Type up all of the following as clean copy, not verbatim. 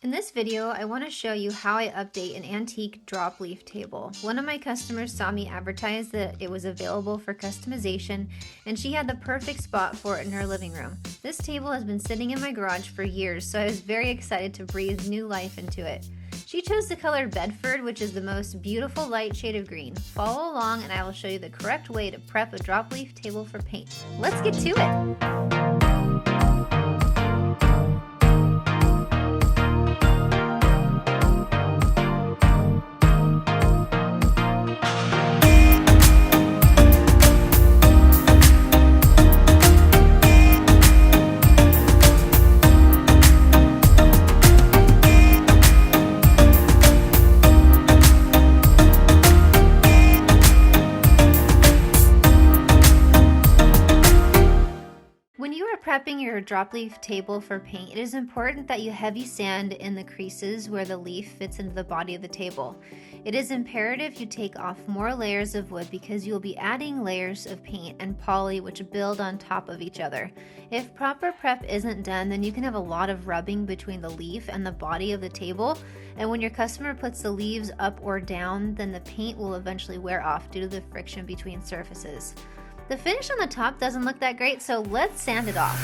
In this video, I want to show you how I update an antique drop leaf table. One of my customers saw me advertise that it was available for customization, and she had the perfect spot for it in her living room. This table has been sitting in my garage for years, so I was very excited to breathe new life into it. She chose the color Bedford, which is the most beautiful light shade of green. Follow along and I will show you the correct way to prep a drop leaf table for paint. Let's get to it! When you are prepping your drop leaf table for paint, it is important that you heavy sand in the creases where the leaf fits into the body of the table. It is imperative you take off more layers of wood because you will be adding layers of paint and poly which build on top of each other. If proper prep isn't done, then you can have a lot of rubbing between the leaf and the body of the table, and when your customer puts the leaves up or down, then the paint will eventually wear off due to the friction between surfaces. The finish on the top doesn't look that great, so let's sand it off.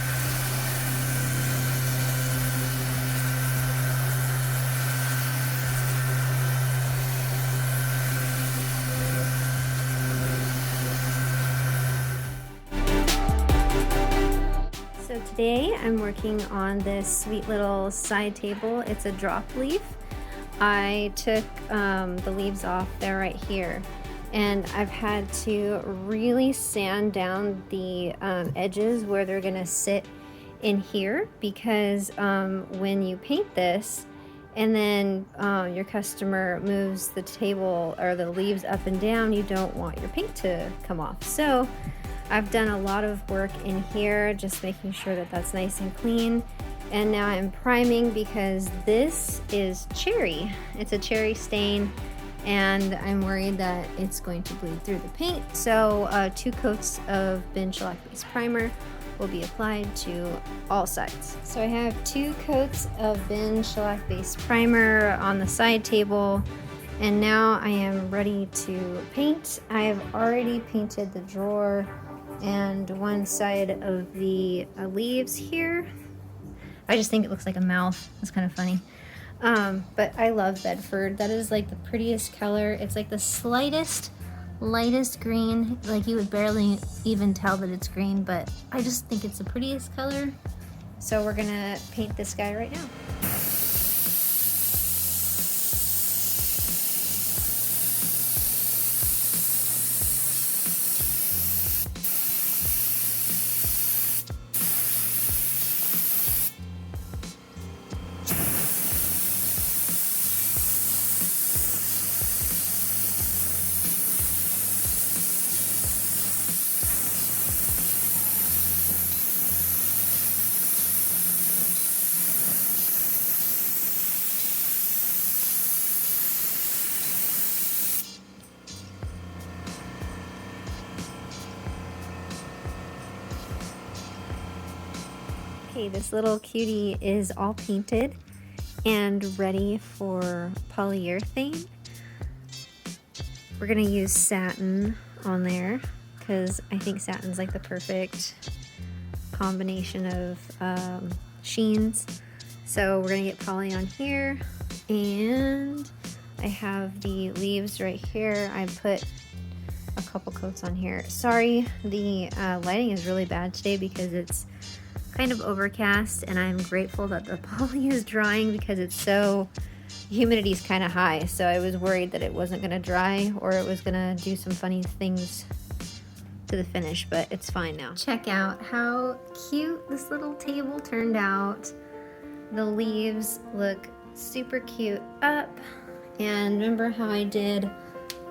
So today I'm working on this sweet little side table. It's a drop leaf. I took the leaves off, they're right here. And I've had to really sand down the edges where they're gonna sit in here because when you paint this and then your customer moves the table or the leaves up and down, you don't want your paint to come off. So I've done a lot of work in here, just making sure that that's nice and clean. And now I'm priming because this is cherry. It's a cherry stain, and I'm worried that it's going to bleed through the paint. So 2 coats of bin shellac-based primer will be applied to all sides. So I have 2 coats of bin shellac-based primer on the side table, and now I am ready to paint. I have already painted the drawer and one side of the leaves here. I just think it looks like a mouth. It's kind of funny. But I love Bedford. That is like the prettiest color. It's like the lightest green. Like you would barely even tell that it's green, but I just think it's the prettiest color. So we're gonna paint this guy right now. Okay, this little cutie is all painted and ready for polyurethane. We're gonna use satin on there because I think satin's like the perfect combination of sheens. So we're gonna get poly on here, and I have the leaves right here. I put a couple coats on here. Sorry, the lighting is really bad today because it's kind of overcast, and I'm grateful that the poly is drying because it's so, humidity is kind of high, so I was worried that it wasn't gonna dry or it was gonna do some funny things to the finish, but it's fine now. Check out how cute this little table turned out. The leaves look super cute up, and remember how I did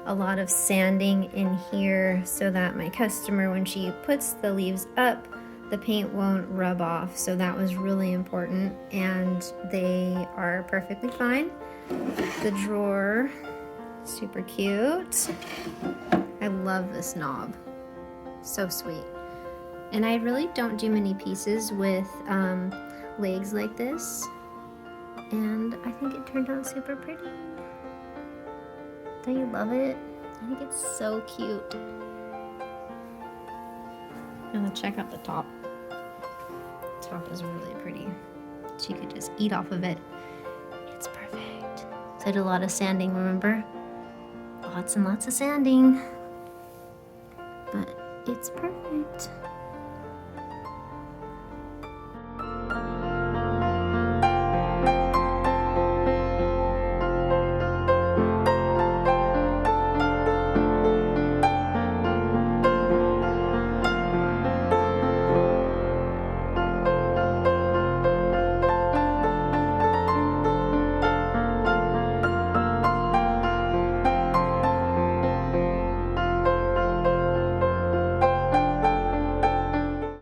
a lot of sanding in here so that my customer, when she puts the leaves up, the paint won't rub off. So that was really important, and they are perfectly fine. The drawer, super cute. I love this knob, so sweet. And I really don't do many pieces with legs like this, and I think it turned out super pretty. Don't you love it? I think it's so cute. And then check out the top. The top is really pretty. She could just eat off of it. It's perfect. So I did a lot of sanding, remember? Lots and lots of sanding. But it's perfect.